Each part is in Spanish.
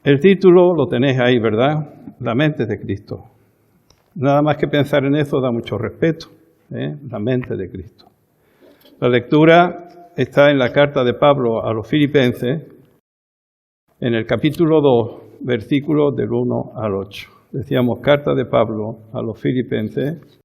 El título lo tenéis ahí, ¿verdad? La mente de Cristo. Nada más que pensar en eso da mucho respeto, ¿eh? La mente de Cristo. La lectura está en la carta de Pablo a los Filipenses, en el capítulo 2, versículos del 1 al 8. Decíamos, carta de Pablo a los Filipenses.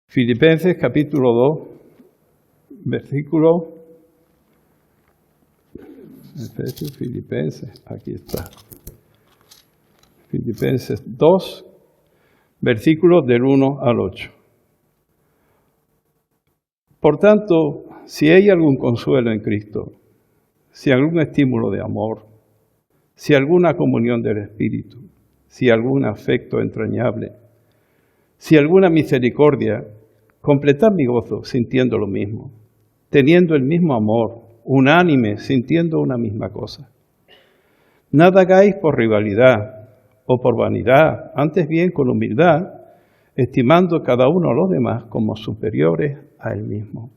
Filipenses capítulo 2, versículo... Filipenses, aquí está. Filipenses 2, versículos del 1 al 8. Por tanto, si hay algún consuelo en Cristo, si algún estímulo de amor, si alguna comunión del Espíritu, si algún afecto entrañable, si alguna misericordia, completad mi gozo sintiendo lo mismo, teniendo el mismo amor, unánime, sintiendo una misma cosa. Nada hagáis por rivalidad o por vanidad, antes bien con humildad, estimando cada uno a los demás como superiores a él mismo.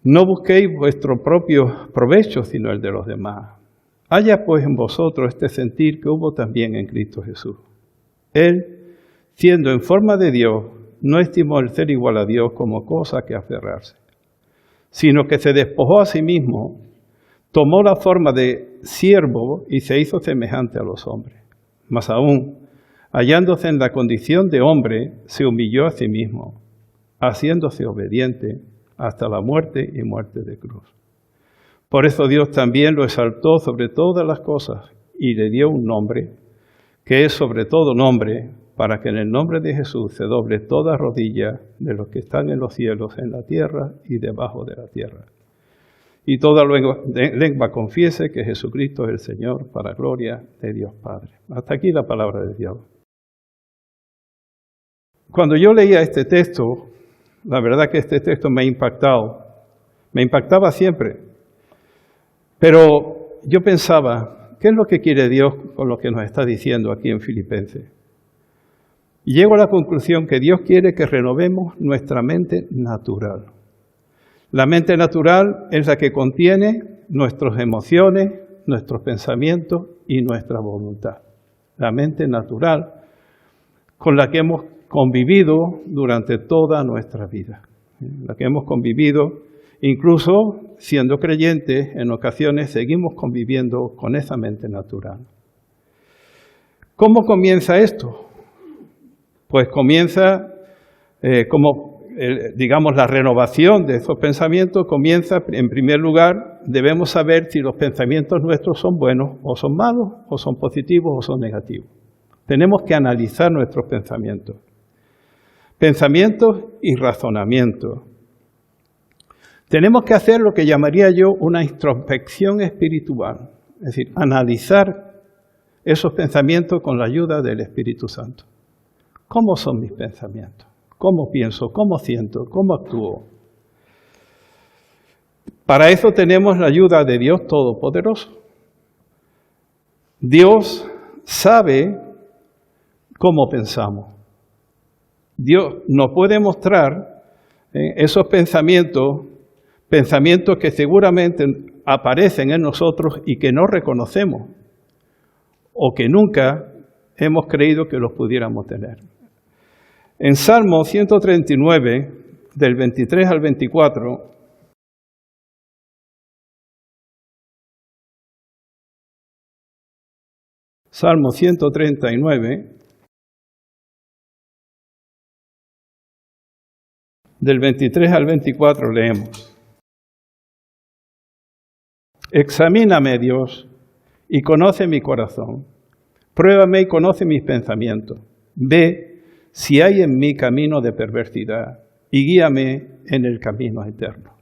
No busquéis vuestro propio provecho, sino el de los demás. Haya pues en vosotros este sentir que hubo también en Cristo Jesús. Él, siendo en forma de Dios, no estimó el ser igual a Dios como cosa que aferrarse, sino que se despojó a sí mismo, tomó la forma de siervo y se hizo semejante a los hombres. Mas aún, hallándose en la condición de hombre, se humilló a sí mismo, haciéndose obediente hasta la muerte y muerte de cruz. Por eso Dios también lo exaltó sobre todas las cosas y le dio un nombre, que es sobre todo nombre, para que en el nombre de Jesús se doble toda rodilla de los que están en los cielos, en la tierra y debajo de la tierra. Y toda lengua confiese que Jesucristo es el Señor, para gloria de Dios Padre. Hasta aquí la palabra de Dios. Cuando yo leía este texto, la verdad que este texto me ha impactado. Me impactaba siempre. Pero yo pensaba, ¿qué es lo que quiere Dios con lo que nos está diciendo aquí en Filipenses? Y llego a la conclusión que Dios quiere que renovemos nuestra mente natural. La mente natural es la que contiene nuestras emociones, nuestros pensamientos y nuestra voluntad. La mente natural con la que hemos convivido durante toda nuestra vida. La que hemos convivido, incluso siendo creyentes, en ocasiones seguimos conviviendo con esa mente natural. ¿Cómo comienza esto? Pues comienza digamos, la renovación de esos pensamientos comienza, en primer lugar, debemos saber si los pensamientos nuestros son buenos o son malos, o son positivos o son negativos. Tenemos que analizar nuestros pensamientos. Pensamientos y razonamientos. Tenemos que hacer lo que llamaría yo una introspección espiritual, es decir, analizar esos pensamientos con la ayuda del Espíritu Santo. ¿Cómo son mis pensamientos? ¿Cómo pienso? ¿Cómo siento? ¿Cómo actúo? Para eso tenemos la ayuda de Dios Todopoderoso. Dios sabe cómo pensamos. Dios nos puede mostrar esos pensamientos que seguramente aparecen en nosotros y que no reconocemos o que nunca hemos creído que los pudiéramos tener. En Salmo 139, del 23 al 24, Salmo 139, del 23 al 24 leemos: Examíname, Dios, y conoce mi corazón. Pruébame y conoce mis pensamientos. Ve si hay en mí camino de perversidad y guíame en el camino eterno.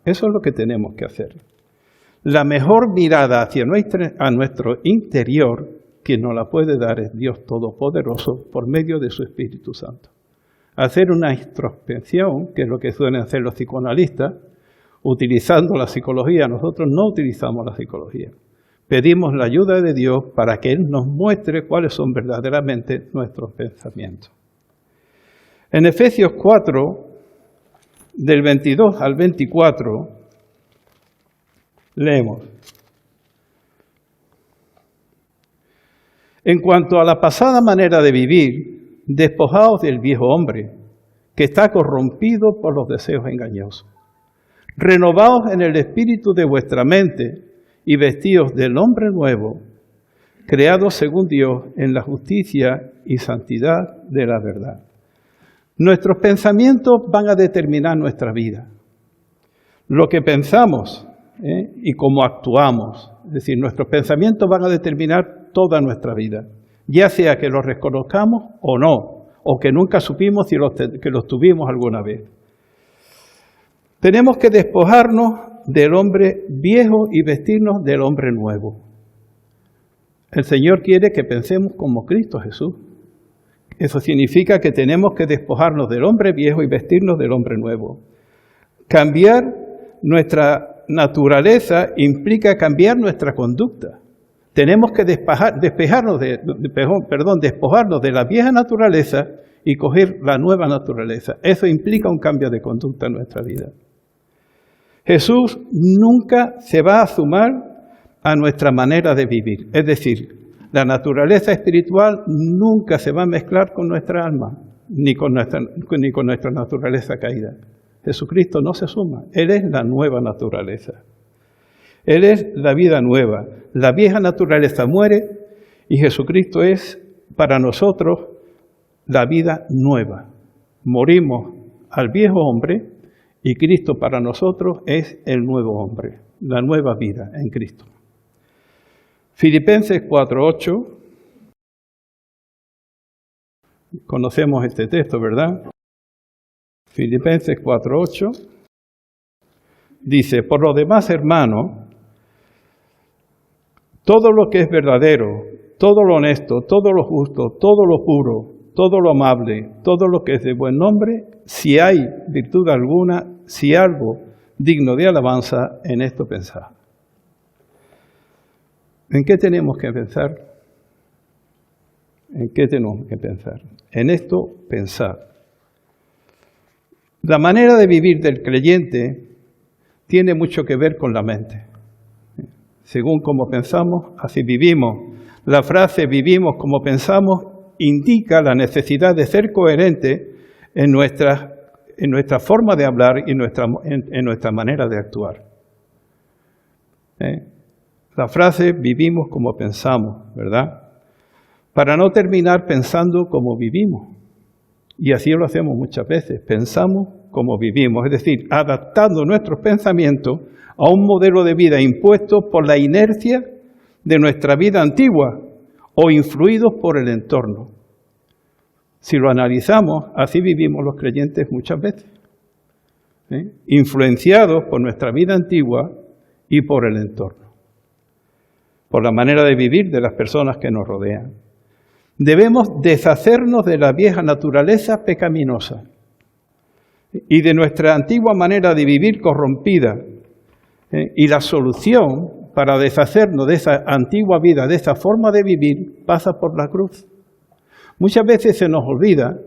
Eso es lo que tenemos que hacer. La mejor mirada hacia nuestro interior, quien nos la puede dar es Dios Todopoderoso por medio de su Espíritu Santo. Hacer una introspección, que es lo que suelen hacer los psicoanalistas, utilizando la psicología. Nosotros no utilizamos la psicología. Pedimos la ayuda de Dios para que Él nos muestre cuáles son verdaderamente nuestros pensamientos. En Efesios 4, del 22 al 24, leemos: En cuanto a la pasada manera de vivir, despojaos del viejo hombre, que está corrompido por los deseos engañosos. Renovaos en el espíritu de vuestra mente y vestíos del hombre nuevo, creado según Dios en la justicia y santidad de la verdad. Nuestros pensamientos van a determinar nuestra vida. Lo que pensamos y cómo actuamos, es decir, nuestros pensamientos van a determinar toda nuestra vida, ya sea que los reconozcamos o no, o que nunca supimos que los tuvimos alguna vez. Tenemos que despojarnos del hombre viejo y vestirnos del hombre nuevo. El Señor quiere que pensemos como Cristo Jesús. Eso significa que tenemos que despojarnos del hombre viejo y vestirnos del hombre nuevo. Cambiar nuestra naturaleza implica cambiar nuestra conducta. Tenemos que despojarnos de la vieja naturaleza y coger la nueva naturaleza. Eso implica un cambio de conducta en nuestra vida. Jesús nunca se va a sumar a nuestra manera de vivir. Es decir, la naturaleza espiritual nunca se va a mezclar con nuestra alma, ni con nuestra naturaleza caída. Jesucristo no se suma. Él es la nueva naturaleza. Él es la vida nueva. La vieja naturaleza muere y Jesucristo es para nosotros la vida nueva. Morimos al viejo hombre y Cristo para nosotros es el nuevo hombre, la nueva vida en Cristo. Filipenses 4:8. Conocemos este texto, ¿verdad? Filipenses 4:8 dice: por lo demás, hermanos, todo lo que es verdadero, todo lo honesto, todo lo justo, todo lo puro, todo lo amable, todo lo que es de buen nombre, si hay virtud alguna, si algo digno de alabanza, en esto pensad. ¿En qué tenemos que pensar? ¿En qué tenemos que pensar? En esto pensar. La manera de vivir del creyente tiene mucho que ver con la mente. Según como pensamos, así vivimos. La frase "vivimos como pensamos" indica la necesidad de ser coherente en nuestra forma de hablar y en nuestra manera de actuar. La frase "vivimos como pensamos", ¿verdad? Para no terminar pensando como vivimos. Y así lo hacemos muchas veces, pensamos como vivimos, es decir, adaptando nuestros pensamientos a un modelo de vida impuesto por la inercia de nuestra vida antigua o influidos por el entorno. Si lo analizamos, así vivimos los creyentes muchas veces, influenciados por nuestra vida antigua y por el entorno, por la manera de vivir de las personas que nos rodean. Debemos deshacernos de la vieja naturaleza pecaminosa y de nuestra antigua manera de vivir corrompida. Y la solución para deshacernos de esa antigua vida, de esa forma de vivir, pasa por la cruz. Muchas veces se nos olvida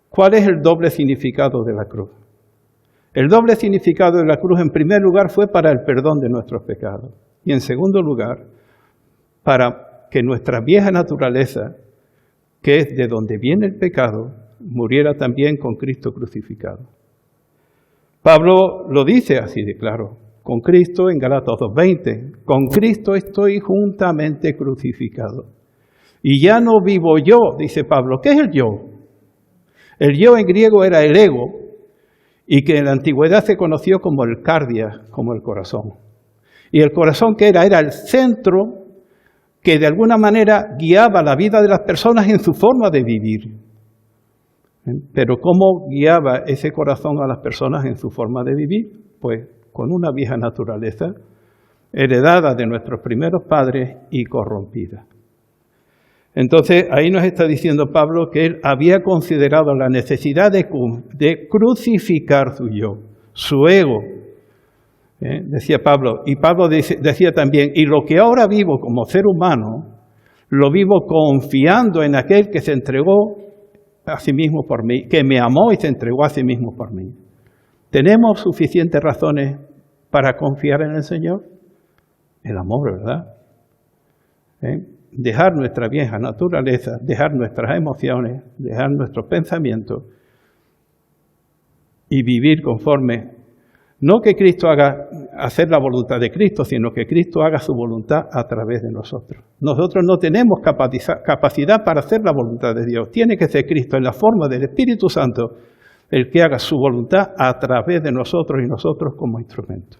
cuál es el doble significado de la cruz. El doble significado de la cruz, en primer lugar, fue para el perdón de nuestros pecados. Y en segundo lugar, para que nuestra vieja naturaleza, que es de donde viene el pecado, muriera también con Cristo crucificado. Pablo lo dice así de claro, con Cristo, en Gálatas 2:20, con Cristo estoy juntamente crucificado. Y ya no vivo yo, dice Pablo. ¿Qué es el yo? El yo en griego era el ego, y que en la antigüedad se conoció como el cardia, como el corazón. Y el corazón, ¿qué era? Era el centro que de alguna manera guiaba la vida de las personas en su forma de vivir. Pero ¿cómo guiaba ese corazón a las personas en su forma de vivir? Pues con una vieja naturaleza heredada de nuestros primeros padres y corrompida. Entonces, ahí nos está diciendo Pablo que él había considerado la necesidad de crucificar su yo, su ego, Decía Pablo, y Pablo decía también, y lo que ahora vivo como ser humano, lo vivo confiando en aquel que se entregó a sí mismo por mí, que me amó y se entregó a sí mismo por mí. ¿Tenemos suficientes razones para confiar en el Señor? El amor, ¿verdad? Dejar nuestra vieja naturaleza, dejar nuestras emociones, dejar nuestros pensamientos y vivir conforme, no que Cristo haga hacer la voluntad de Cristo, sino que Cristo haga su voluntad a través de nosotros. Nosotros no tenemos capacidad para hacer la voluntad de Dios. Tiene que ser Cristo en la forma del Espíritu Santo el que haga su voluntad a través de nosotros y nosotros como instrumento.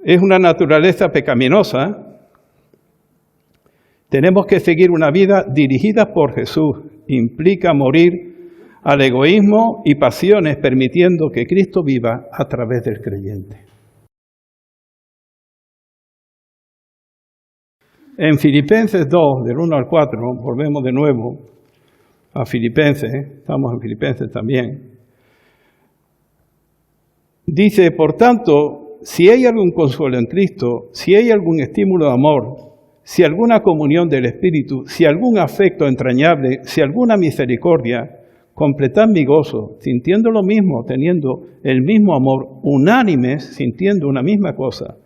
Es una naturaleza pecaminosa. Tenemos que seguir una vida dirigida por Jesús. Implica morir al egoísmo y pasiones, permitiendo que Cristo viva a través del creyente. En Filipenses 2, del 1 al 4, volvemos de nuevo a Filipenses, estamos en Filipenses también. Dice, por tanto, si hay algún consuelo en Cristo, si hay algún estímulo de amor, si alguna comunión del Espíritu, si algún afecto entrañable, si alguna misericordia, completad mi gozo, sintiendo lo mismo, teniendo el mismo amor, unánimes, sintiendo una misma cosa.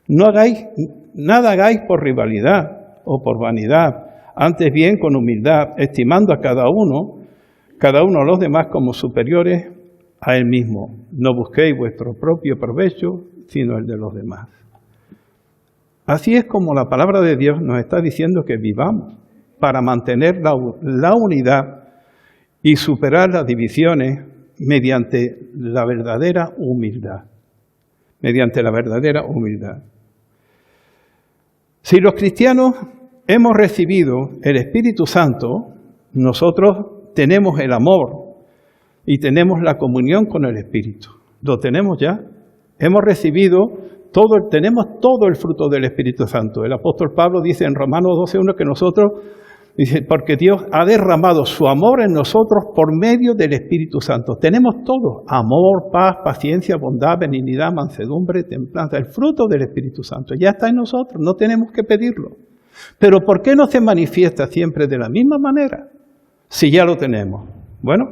Nada hagáis por rivalidad o por vanidad, antes bien con humildad, estimando a cada uno a los demás como superiores a él mismo. No busquéis vuestro propio provecho, sino el de los demás. Así es como la palabra de Dios nos está diciendo que vivamos para mantener la unidad y superar las divisiones mediante la verdadera humildad. Mediante la verdadera humildad. Si los cristianos hemos recibido el Espíritu Santo, nosotros tenemos el amor y tenemos la comunión con el Espíritu. ¿Lo tenemos ya? Hemos recibido tenemos todo el fruto del Espíritu Santo. El apóstol Pablo dice en Romanos 12:1 que nosotros, dice, porque Dios ha derramado su amor en nosotros por medio del Espíritu Santo. Tenemos todo, amor, paz, paciencia, bondad, benignidad, mansedumbre, templanza, el fruto del Espíritu Santo. Ya está en nosotros, no tenemos que pedirlo. Pero ¿por qué no se manifiesta siempre de la misma manera si ya lo tenemos? Bueno,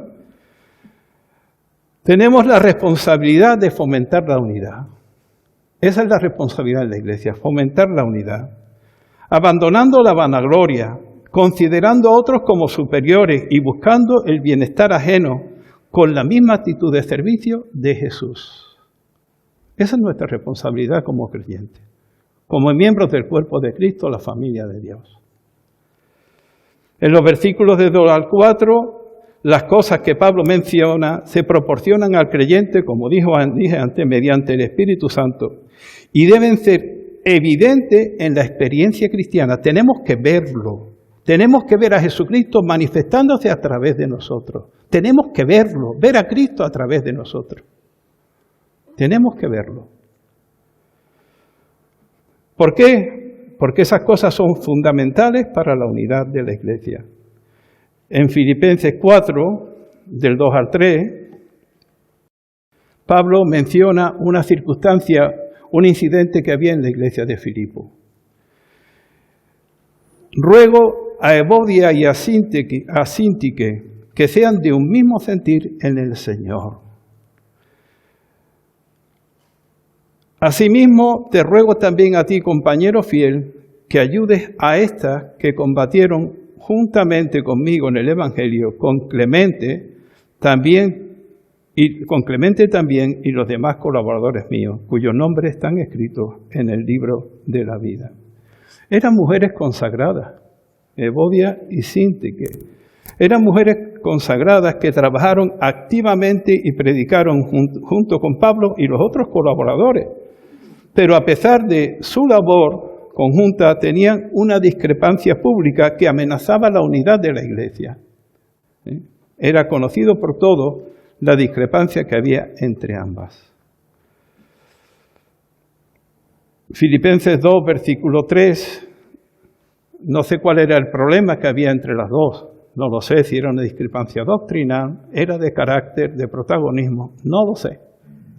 tenemos la responsabilidad de fomentar la unidad. Esa es la responsabilidad de la Iglesia, fomentar la unidad. Abandonando la vanagloria, considerando a otros como superiores y buscando el bienestar ajeno con la misma actitud de servicio de Jesús. Esa es nuestra responsabilidad como creyentes, como miembros del cuerpo de Cristo, la familia de Dios. En los versículos de 2 al 4, las cosas que Pablo menciona se proporcionan al creyente, como dije antes, mediante el Espíritu Santo, y deben ser evidentes en la experiencia cristiana. Tenemos que verlo. Tenemos que ver a Jesucristo manifestándose a través de nosotros. Tenemos que verlo, ver a Cristo a través de nosotros. Tenemos que verlo. ¿Por qué? Porque esas cosas son fundamentales para la unidad de la Iglesia. En Filipenses 4, del 2 al 3, Pablo menciona una circunstancia, un incidente que había en la iglesia de Filipo. Ruego a Evodia y a Síntique que sean de un mismo sentir en el Señor. Asimismo, te ruego también a ti, compañero fiel, que ayudes a estas que combatieron juntamente conmigo en el Evangelio, con Clemente también y los demás colaboradores míos, cuyos nombres están escritos en el libro de la vida. Eran mujeres consagradas, Evodia y Síntique. Eran mujeres consagradas que trabajaron activamente y predicaron junto con Pablo y los otros colaboradores. Pero a pesar de su labor conjunta, tenían una discrepancia pública que amenazaba la unidad de la iglesia. Era conocido por todos la discrepancia que había entre ambas. Filipenses 2, versículo 3. No sé cuál era el problema que había entre las dos. No lo sé si era una discrepancia doctrinal, era de carácter, de protagonismo, no lo sé.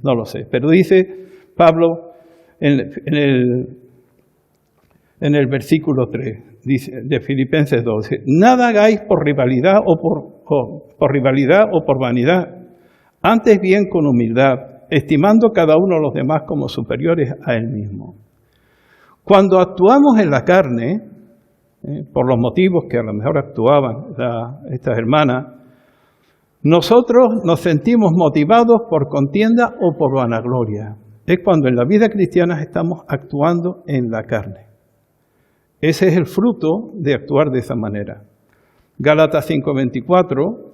No lo sé. Pero dice Pablo en el versículo 3 dice, de Filipenses 2, dice, nada hagáis por rivalidad o por vanidad, antes bien con humildad, estimando cada uno a los demás como superiores a él mismo. Cuando actuamos en la carne, por los motivos que a lo mejor actuaban estas hermanas, nosotros nos sentimos motivados por contienda o por vanagloria. Es cuando en la vida cristiana estamos actuando en la carne. Ese es el fruto de actuar de esa manera. Gálatas 5:24.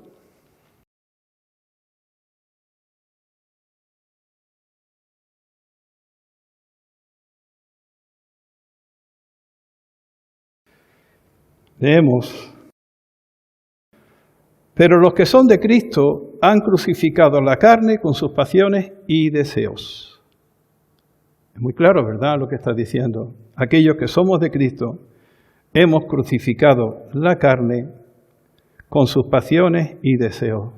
Leemos. Pero los que son de Cristo han crucificado la carne con sus pasiones y deseos. Es muy claro, ¿verdad?, lo que está diciendo. Aquellos que somos de Cristo hemos crucificado la carne con sus pasiones y deseos.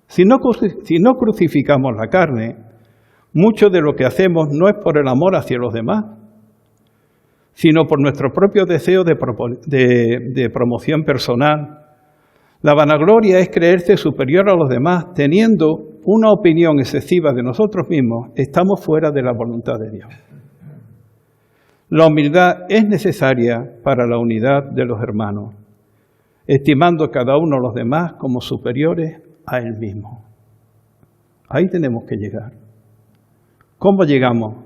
Si no crucificamos la carne, mucho de lo que hacemos no es por el amor hacia los demás, sino por nuestro propio deseo de promoción personal. La vanagloria es creerse superior a los demás, teniendo una opinión excesiva de nosotros mismos, estamos fuera de la voluntad de Dios. La humildad es necesaria para la unidad de los hermanos, estimando cada uno a los demás como superiores a él mismo. Ahí tenemos que llegar. ¿Cómo llegamos?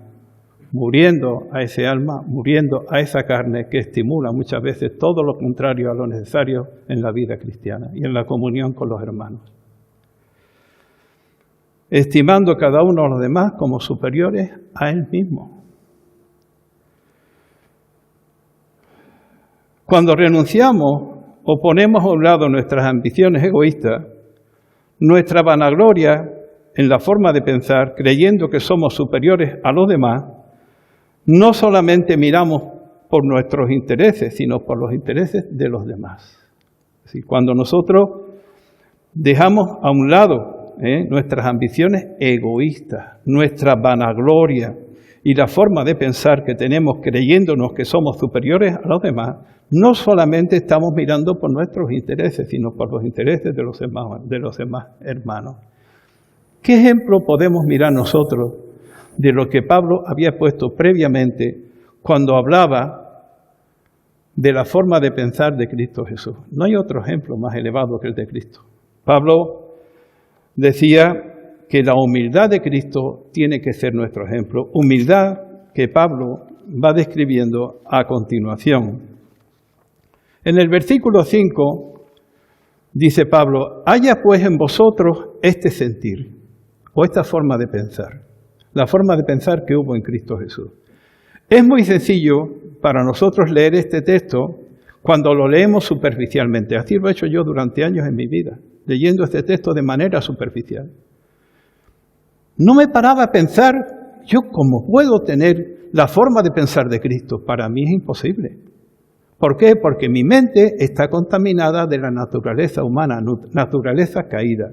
Muriendo a ese alma, muriendo a esa carne que estimula muchas veces todo lo contrario a lo necesario en la vida cristiana y en la comunión con los hermanos. Estimando cada uno a los demás como superiores a él mismo. Cuando renunciamos o ponemos a un lado nuestras ambiciones egoístas, nuestra vanagloria en la forma de pensar, creyendo que somos superiores a los demás, no solamente miramos por nuestros intereses, sino por los intereses de los demás. Así, cuando nosotros dejamos a un lado nuestras ambiciones egoístas, nuestra vanagloria y la forma de pensar que tenemos creyéndonos que somos superiores a los demás, no solamente estamos mirando por nuestros intereses, sino por los intereses de los demás hermanos. ¿Qué ejemplo podemos mirar nosotros de lo que Pablo había puesto previamente cuando hablaba de la forma de pensar de Cristo Jesús? No hay otro ejemplo más elevado que el de Cristo. Pablo decía que la humildad de Cristo tiene que ser nuestro ejemplo. Humildad que Pablo va describiendo a continuación. En el versículo 5 dice Pablo, haya pues en vosotros este sentir o esta forma de pensar. La forma de pensar que hubo en Cristo Jesús. Es muy sencillo para nosotros leer este texto cuando lo leemos superficialmente. Así lo he hecho yo durante años en mi vida, leyendo este texto de manera superficial. No me paraba a pensar, yo cómo puedo tener la forma de pensar de Cristo. Para mí es imposible. ¿Por qué? Porque mi mente está contaminada de la naturaleza humana, naturaleza caída.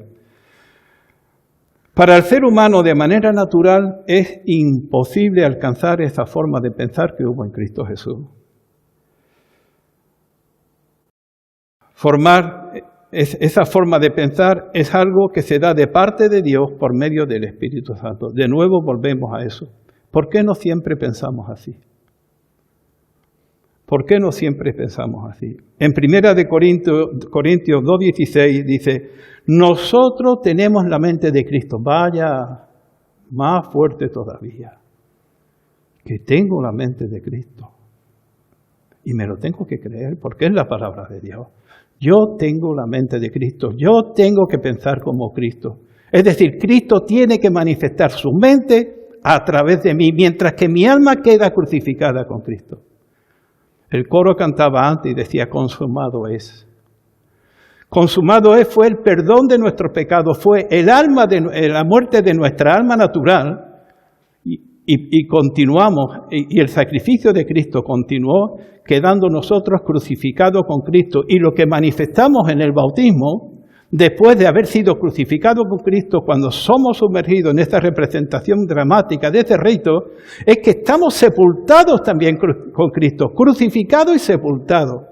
Para el ser humano, de manera natural, es imposible alcanzar esa forma de pensar que hubo en Cristo Jesús. Formar esa forma de pensar es algo que se da de parte de Dios por medio del Espíritu Santo. De nuevo volvemos a eso. ¿Por qué no siempre pensamos así? ¿Por qué no siempre pensamos así? En 1 Corintios 2:16 dice, nosotros tenemos la mente de Cristo. Vaya, más fuerte todavía, que tengo la mente de Cristo. Y me lo tengo que creer porque es la palabra de Dios. Yo tengo la mente de Cristo. Yo tengo que pensar como Cristo. Es decir, Cristo tiene que manifestar su mente a través de mí, mientras que mi alma queda crucificada con Cristo. El coro cantaba antes y decía, consumado es. Consumado es, fue el perdón de nuestros pecados, fue la muerte de nuestra alma natural y continuamos, y el sacrificio de Cristo continuó quedando nosotros crucificados con Cristo. Y lo que manifestamos en el bautismo después de haber sido crucificados con Cristo, cuando somos sumergidos en esta representación dramática de este rito, es que estamos sepultados también con Cristo, crucificados y sepultados.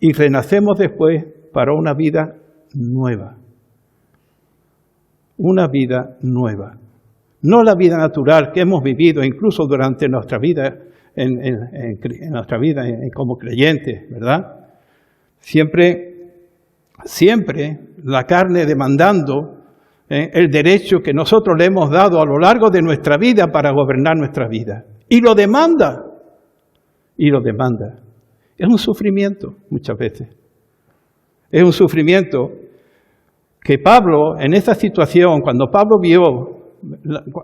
Y renacemos después para una vida nueva. Una vida nueva. No la vida natural que hemos vivido incluso durante nuestra vida, como creyentes, ¿verdad? Siempre la carne demandando el derecho que nosotros le hemos dado a lo largo de nuestra vida para gobernar nuestra vida. Y lo demanda. Es un sufrimiento muchas veces. Es un sufrimiento que Pablo, en esta situación, cuando Pablo vio,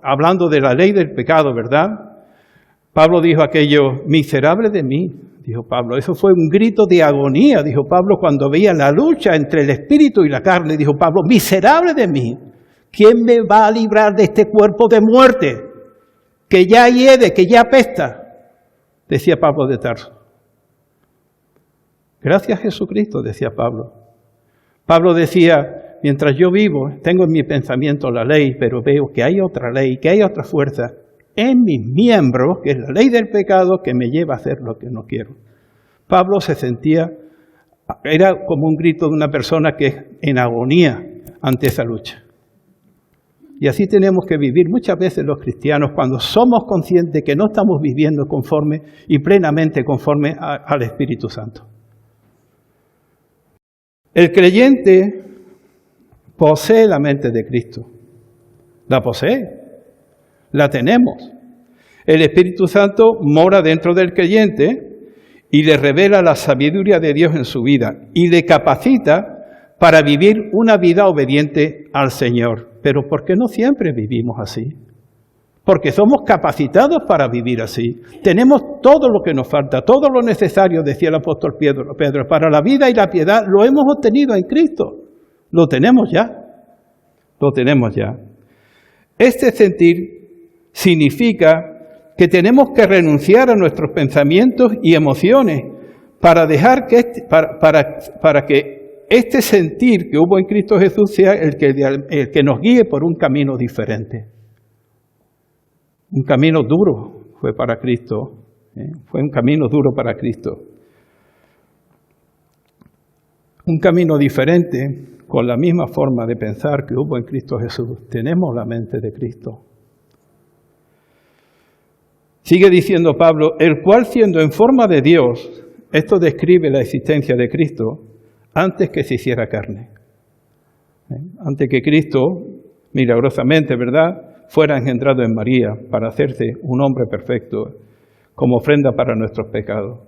hablando de la ley del pecado, ¿verdad? Pablo dijo aquello, miserable de mí, dijo Pablo. Eso fue un grito de agonía, dijo Pablo, cuando veía la lucha entre el espíritu y la carne. Dijo Pablo, miserable de mí, ¿quién me va a librar de este cuerpo de muerte? Que ya hiede, que ya apesta, decía Pablo de Tarso. Gracias a Jesucristo, decía Pablo. Pablo decía, mientras yo vivo, tengo en mi pensamiento la ley, pero veo que hay otra ley, que hay otra fuerza en mis miembros, que es la ley del pecado, que me lleva a hacer lo que no quiero. Pablo se sentía, era como un grito de una persona que es en agonía ante esa lucha. Y así tenemos que vivir muchas veces los cristianos cuando somos conscientes que no estamos viviendo conforme y plenamente conforme al Espíritu Santo. El creyente posee la mente de Cristo. La posee. La tenemos. El Espíritu Santo mora dentro del creyente y le revela la sabiduría de Dios en su vida y le capacita para vivir una vida obediente al Señor. Pero ¿por qué no siempre vivimos así? Porque somos capacitados para vivir así. Tenemos todo lo que nos falta, todo lo necesario, decía el apóstol Pedro, para la vida y la piedad lo hemos obtenido en Cristo. Lo tenemos ya. Lo tenemos ya. Este sentir significa que tenemos que renunciar a nuestros pensamientos y emociones para dejar que para que este sentir que hubo en Cristo Jesús sea el que nos guíe por un camino diferente. Un camino duro fue para Cristo. Fue un camino duro para Cristo. Un camino diferente con la misma forma de pensar que hubo en Cristo Jesús. Tenemos la mente de Cristo. Sigue diciendo Pablo, el cual siendo en forma de Dios, esto describe la existencia de Cristo antes que se hiciera carne. Antes que Cristo, milagrosamente, ¿verdad?, fuera engendrado en María para hacerse un hombre perfecto como ofrenda para nuestros pecados.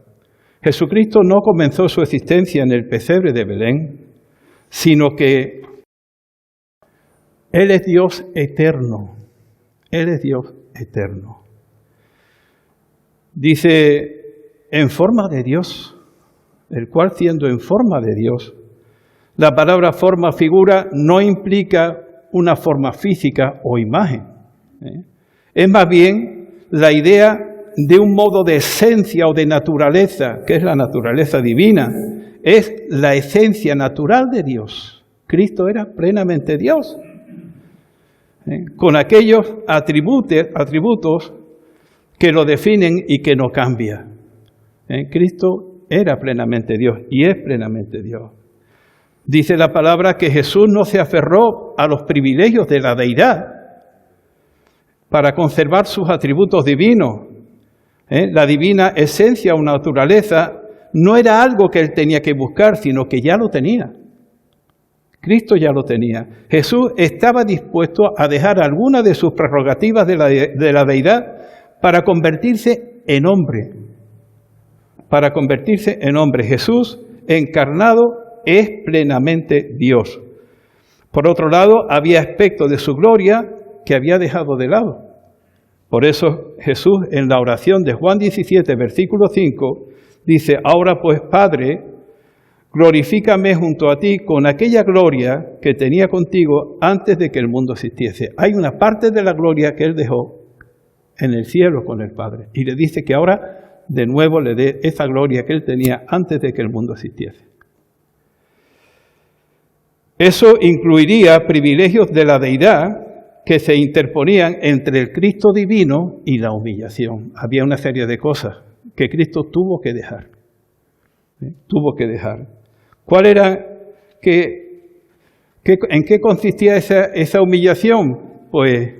Jesucristo no comenzó su existencia en el pesebre de Belén, sino que Él es Dios eterno. Él es Dios eterno. Dice, en forma de Dios, el cual siendo en forma de Dios, la palabra forma, figura, no implica una forma física o imagen. Es más bien la idea de un modo de esencia o de naturaleza, que es la naturaleza divina, es la esencia natural de Dios. Cristo era plenamente Dios, con aquellos atributos que lo definen y que no cambian. Cristo era plenamente Dios y es plenamente Dios. Dice la palabra que Jesús no se aferró a los privilegios de la deidad para conservar sus atributos divinos. La divina esencia o naturaleza no era algo que él tenía que buscar, sino que ya lo tenía. Cristo ya lo tenía. Jesús estaba dispuesto a dejar alguna de sus prerrogativas de la deidad para convertirse en hombre. Para convertirse en hombre. Jesús, encarnado, es plenamente Dios. Por otro lado, había aspectos de su gloria que había dejado de lado. Por eso Jesús, en la oración de Juan 17, versículo 5, dice, ahora pues, Padre, glorifícame junto a ti con aquella gloria que tenía contigo antes de que el mundo existiese. Hay una parte de la gloria que Él dejó en el cielo con el Padre. Y le dice que ahora de nuevo le dé esa gloria que Él tenía antes de que el mundo existiese. Eso incluiría privilegios de la deidad que se interponían entre el Cristo divino y la humillación. Había una serie de cosas que Cristo tuvo que dejar. Tuvo que dejar. ¿Cuál era? ¿En qué consistía esa humillación? Pues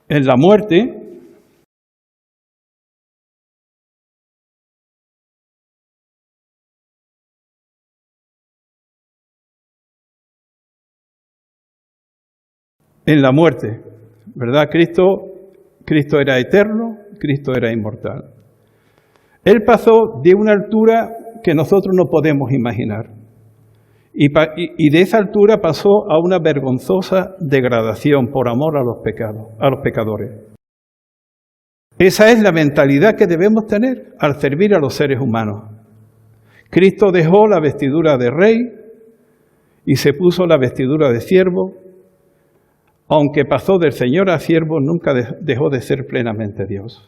en la muerte. En la muerte, ¿verdad? Cristo era eterno, Cristo era inmortal. Él pasó de una altura que nosotros no podemos imaginar. Y de esa altura pasó a una vergonzosa degradación por amor a los pecadores. Esa es la mentalidad que debemos tener al servir a los seres humanos. Cristo dejó la vestidura de rey y se puso la vestidura de siervo. Aunque pasó del Señor a siervo, nunca dejó de ser plenamente Dios.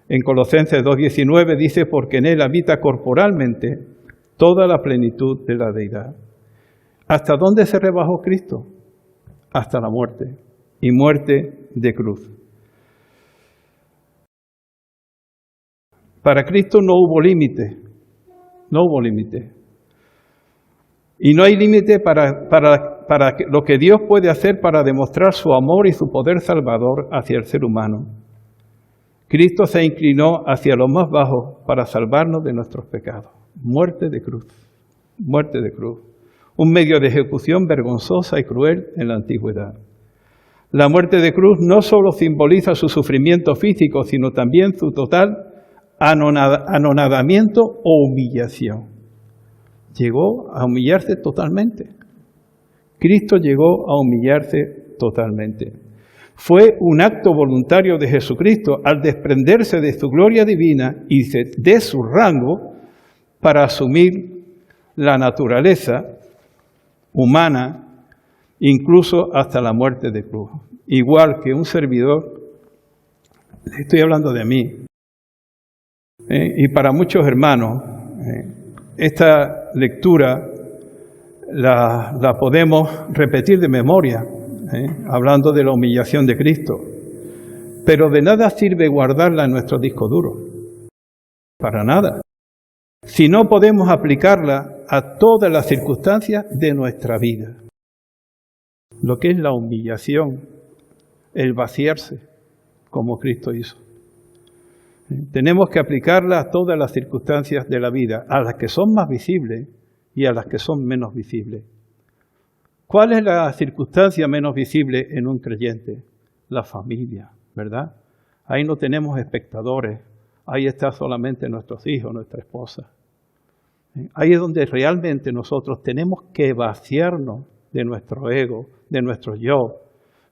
En Colosenses 2:19 dice, porque en Él habita corporalmente toda la plenitud de la deidad. ¿Hasta dónde se rebajó Cristo? Hasta la muerte, y muerte de cruz. Para Cristo no hubo límite, no hubo límite. Y no hay límite para lo que Dios puede hacer para demostrar su amor y su poder salvador hacia el ser humano. Cristo se inclinó hacia lo más bajo para salvarnos de nuestros pecados. Muerte de cruz, muerte de cruz. Un medio de ejecución vergonzosa y cruel en la antigüedad. La muerte de cruz no solo simboliza su sufrimiento físico, sino también su total anonadamiento o humillación. Llegó a humillarse totalmente. Cristo llegó a humillarse totalmente. Fue un acto voluntario de Jesucristo al desprenderse de su gloria divina y de su rango para asumir la naturaleza humana, incluso hasta la muerte de cruz. Igual que un servidor, le estoy hablando de mí, y para muchos hermanos, esta lectura la podemos repetir de memoria, hablando de la humillación de Cristo. Pero de nada sirve guardarla en nuestro disco duro. Para nada. Si no podemos aplicarla a todas las circunstancias de nuestra vida. Lo que es la humillación, el vaciarse, como Cristo hizo. Tenemos que aplicarla a todas las circunstancias de la vida, a las que son más visibles y a las que son menos visibles. ¿Cuál es la circunstancia menos visible en un creyente? La familia, ¿verdad? Ahí no tenemos espectadores, ahí está solamente nuestros hijos, nuestra esposa. Ahí es donde realmente nosotros tenemos que vaciarnos de nuestro ego, de nuestro yo,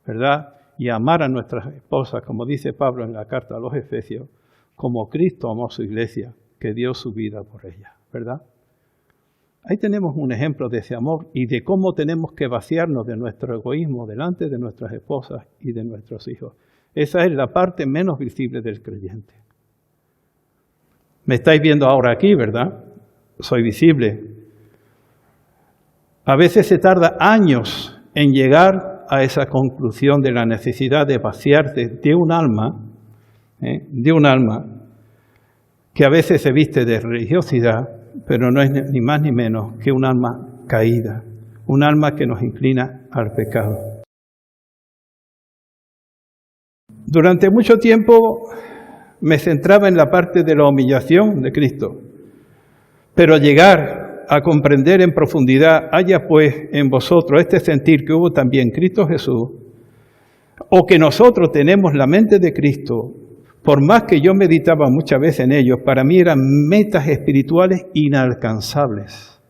¿verdad? Y amar a nuestras esposas, como dice Pablo en la carta a los Efesios, como Cristo amó a su iglesia, que dio su vida por ella, ¿verdad? Ahí tenemos un ejemplo de ese amor y de cómo tenemos que vaciarnos de nuestro egoísmo delante de nuestras esposas y de nuestros hijos. Esa es la parte menos visible del creyente. Me estáis viendo ahora aquí, ¿verdad? Soy visible. A veces se tarda años en llegar a esa conclusión de la necesidad de vaciarse de un alma que a veces se viste de religiosidad, pero no es ni más ni menos que un alma caída, un alma que nos inclina al pecado. Durante mucho tiempo me centraba en la parte de la humillación de Cristo, pero llegar a comprender en profundidad, haya pues en vosotros este sentir que hubo también Cristo Jesús, o que nosotros tenemos la mente de Cristo. Por más que yo meditaba muchas veces en ellos, para mí eran metas espirituales inalcanzables.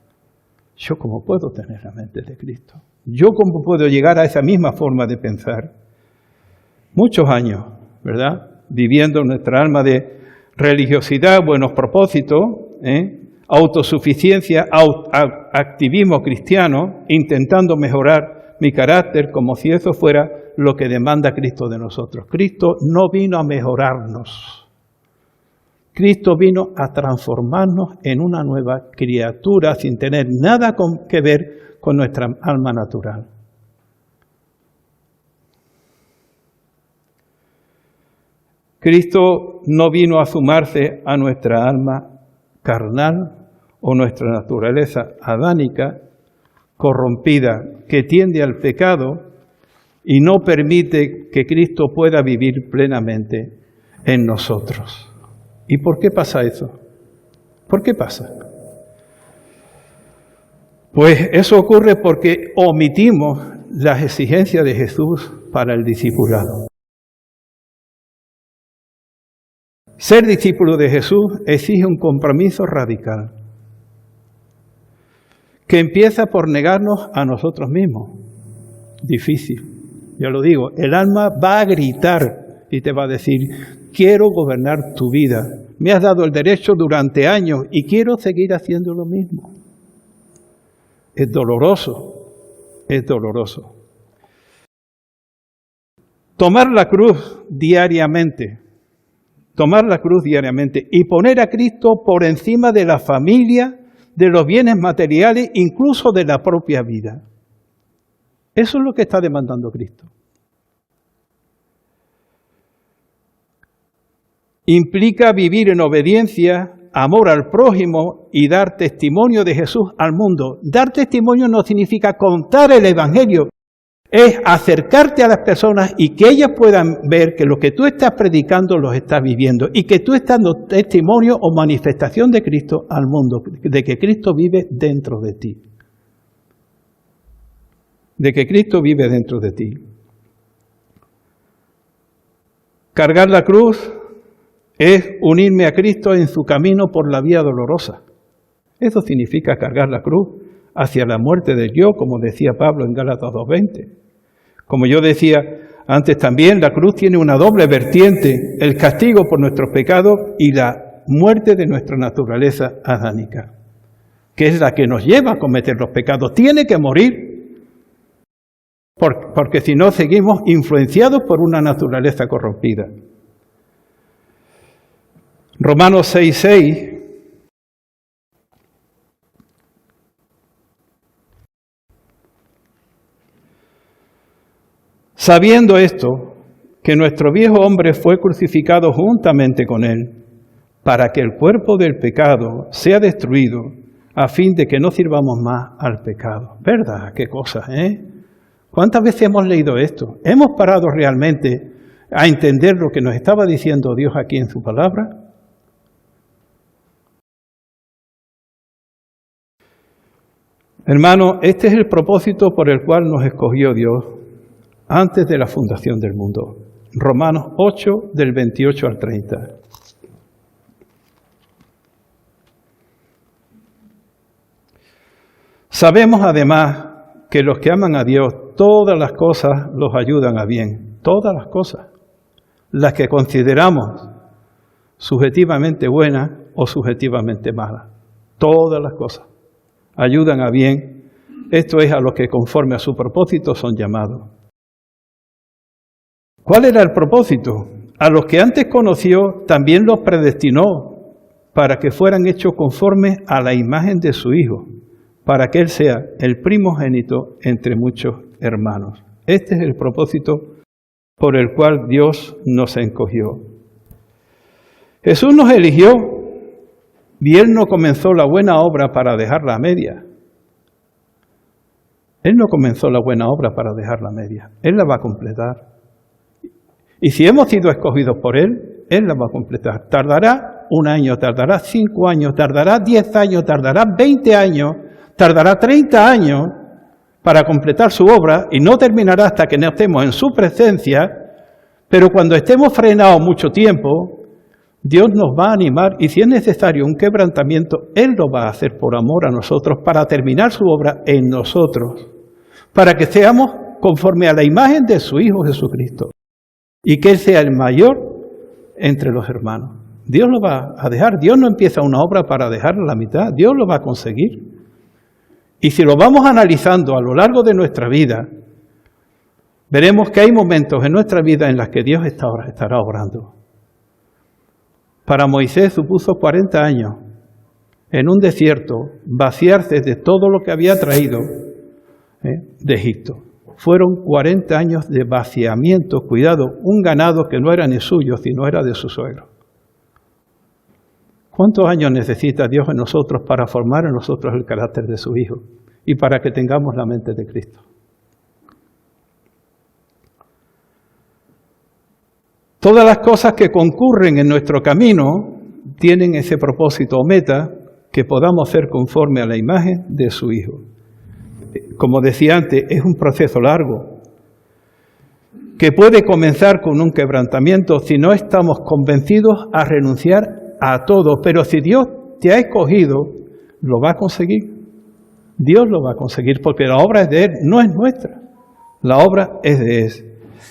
¿Yo cómo puedo tener la mente de Cristo? ¿Yo cómo puedo llegar a esa misma forma de pensar? Muchos años, ¿verdad? Viviendo nuestra alma de religiosidad, buenos propósitos, autosuficiencia, activismo cristiano, intentando mejorar mi carácter como si eso fuera lo que demanda Cristo de nosotros. Cristo no vino a mejorarnos. Cristo vino a transformarnos en una nueva criatura sin tener nada que ver con nuestra alma natural. Cristo no vino a sumarse a nuestra alma carnal o nuestra naturaleza adánica, corrompida, que tiende al pecado y no permite que Cristo pueda vivir plenamente en nosotros. ¿Y por qué pasa eso? ¿Por qué pasa? Pues eso ocurre porque omitimos las exigencias de Jesús para el discipulado. Ser discípulo de Jesús exige un compromiso radical, que empieza por negarnos a nosotros mismos. Difícil. Yo lo digo, el alma va a gritar y te va a decir, quiero gobernar tu vida. Me has dado el derecho durante años y quiero seguir haciendo lo mismo. Es doloroso, es doloroso. Tomar la cruz diariamente y poner a Cristo por encima de la familia, de los bienes materiales, incluso de la propia vida. Eso es lo que está demandando Cristo. Implica vivir en obediencia, amor al prójimo y dar testimonio de Jesús al mundo. Dar testimonio no significa contar el Evangelio, es acercarte a las personas y que ellas puedan ver que lo que tú estás predicando lo estás viviendo y que tú estás dando testimonio o manifestación de Cristo al mundo, de que Cristo vive dentro de ti. De que Cristo vive dentro de ti. Cargar la cruz es unirme a Cristo en su camino por la vía dolorosa. Eso significa cargar la cruz hacia la muerte del yo, como decía Pablo en Gálatas 2:20. Como yo decía antes también, la cruz tiene una doble vertiente, el castigo por nuestros pecados y la muerte de nuestra naturaleza adánica, que es la que nos lleva a cometer los pecados. Tiene que morir. Porque si no seguimos influenciados por una naturaleza corrompida. Romanos 6:6 sabiendo esto, que nuestro viejo hombre fue crucificado juntamente con él, para que el cuerpo del pecado sea destruido, a fin de que no sirvamos más al pecado. ¿Verdad? Qué cosas, ¿eh? ¿Cuántas veces hemos leído esto? ¿Hemos parado realmente a entender lo que nos estaba diciendo Dios aquí en su palabra? Hermano, este es el propósito por el cual nos escogió Dios antes de la fundación del mundo. Romanos 8, del 28 al 30. Sabemos además que los que aman a Dios, todas las cosas los ayudan a bien. Todas las cosas. Las que consideramos subjetivamente buenas o subjetivamente malas. Todas las cosas ayudan a bien. Esto es a los que conforme a su propósito son llamados. ¿Cuál era el propósito? A los que antes conoció también los predestinó para que fueran hechos conformes a la imagen de su Hijo, para que Él sea el primogénito entre muchos hermanos. Este es el propósito por el cual Dios nos escogió. Jesús nos eligió y Él no comenzó la buena obra para dejarla a media. Él no comenzó la buena obra para dejarla a media. Él la va a completar. Y si hemos sido escogidos por Él, Él la va a completar. Tardará 1 año, tardará 5 años, tardará 10 años, tardará 20 años, tardará 30 años para completar su obra y no terminará hasta que no estemos en su presencia, pero cuando estemos frenados mucho tiempo, Dios nos va a animar y si es necesario un quebrantamiento, Él lo va a hacer por amor a nosotros para terminar su obra en nosotros, para que seamos conforme a la imagen de su Hijo Jesucristo y que Él sea el mayor entre los hermanos. Dios lo va a dejar, Dios no empieza una obra para dejarla a la mitad, Dios lo va a conseguir. Y si lo vamos analizando a lo largo de nuestra vida, veremos que hay momentos en nuestra vida en los que Dios estará obrando. Para Moisés supuso 40 años en un desierto vaciarse de todo lo que había traído de Egipto. Fueron 40 años de vaciamiento, cuidado, un ganado que no era ni suyo, sino era de su suegro. ¿Cuántos años necesita Dios en nosotros para formar en nosotros el carácter de su Hijo y para que tengamos la mente de Cristo? Todas las cosas que concurren en nuestro camino tienen ese propósito o meta, que podamos ser conforme a la imagen de su Hijo. Como decía antes, es un proceso largo, que puede comenzar con un quebrantamiento si no estamos convencidos a renunciar a todo. Pero si Dios te ha escogido, lo va a conseguir. Dios lo va a conseguir, porque la obra es de Él, no es nuestra. La obra es de Él.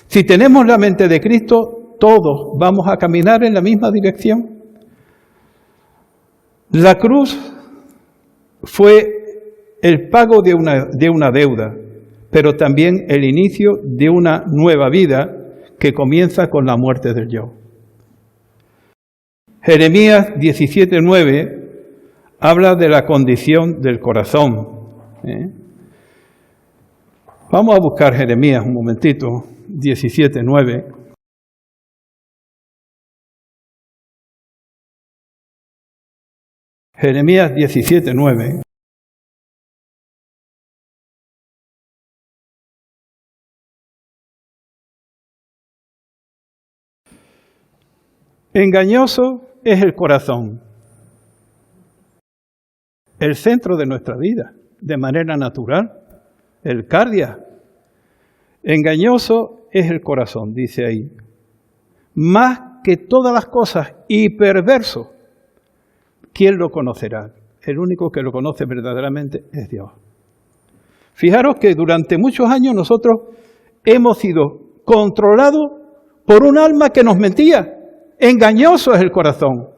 Si tenemos la mente de Cristo, todos vamos a caminar en la misma dirección. La cruz fue el pago de una deuda, pero también el inicio de una nueva vida que comienza con la muerte del yo. Jeremías 17:9 habla de la condición del corazón. Vamos a buscar Jeremías un momentito, 17:9. Jeremías 17:9. Engañoso es el corazón, el centro de nuestra vida, de manera natural, el cardia. Engañoso es el corazón, dice ahí, más que todas las cosas, y perverso. ¿Quién lo conocerá? El único que lo conoce verdaderamente es Dios. Fijaros que durante muchos años nosotros hemos sido controlados por un alma que nos mentía. Engañoso es el corazón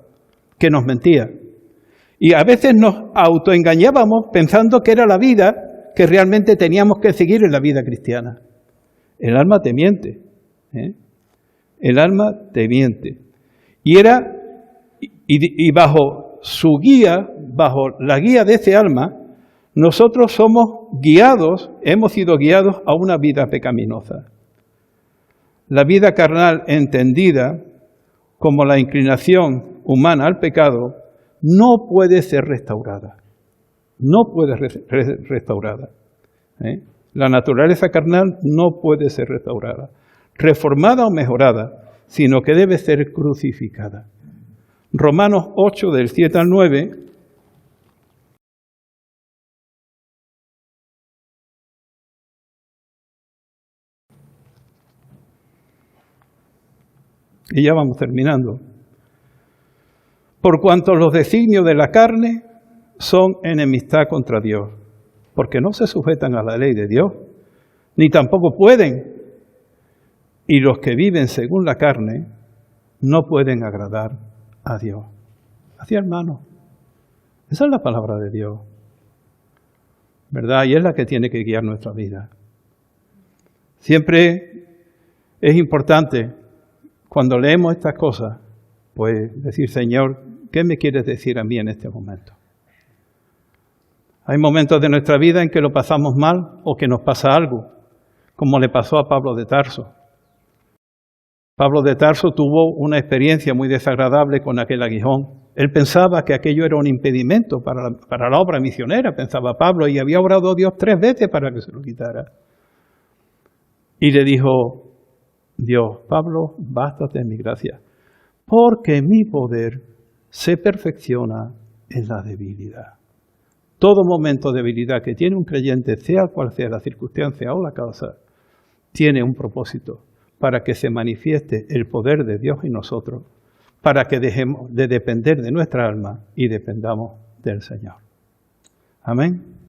que nos mentía. Y a veces nos autoengañábamos pensando que era la vida que realmente teníamos que seguir en la vida cristiana. El alma te miente. El alma te miente. Y bajo su guía, bajo la guía de ese alma, nosotros somos guiados, hemos sido guiados a una vida pecaminosa. La vida carnal entendida como la inclinación humana al pecado no puede ser restaurada. No puede ser restaurada. La naturaleza carnal no puede ser restaurada, reformada o mejorada, sino que debe ser crucificada. Romanos 8, del 7 al 9, y ya vamos terminando. Por cuanto los designios de la carne son enemistad contra Dios, porque no se sujetan a la ley de Dios, ni tampoco pueden. Y los que viven según la carne no pueden agradar a Dios. Así, hermano, esa es la palabra de Dios, ¿verdad? Y es la que tiene que guiar nuestra vida. Siempre es importante, cuando leemos estas cosas, pues decir, Señor, ¿qué me quieres decir a mí en este momento? Hay momentos de nuestra vida en que lo pasamos mal o que nos pasa algo, como le pasó a Pablo de Tarso. Pablo de Tarso tuvo una experiencia muy desagradable con aquel aguijón. Él pensaba que aquello era un impedimento para la obra misionera, pensaba Pablo, y había orado a Dios 3 veces para que se lo quitara. Y le dijo Dios, Pablo, bástate en mi gracia, porque mi poder se perfecciona en la debilidad. Todo momento de debilidad que tiene un creyente, sea cual sea la circunstancia o la causa, tiene un propósito, para que se manifieste el poder de Dios en nosotros, para que dejemos de depender de nuestra alma y dependamos del Señor. Amén.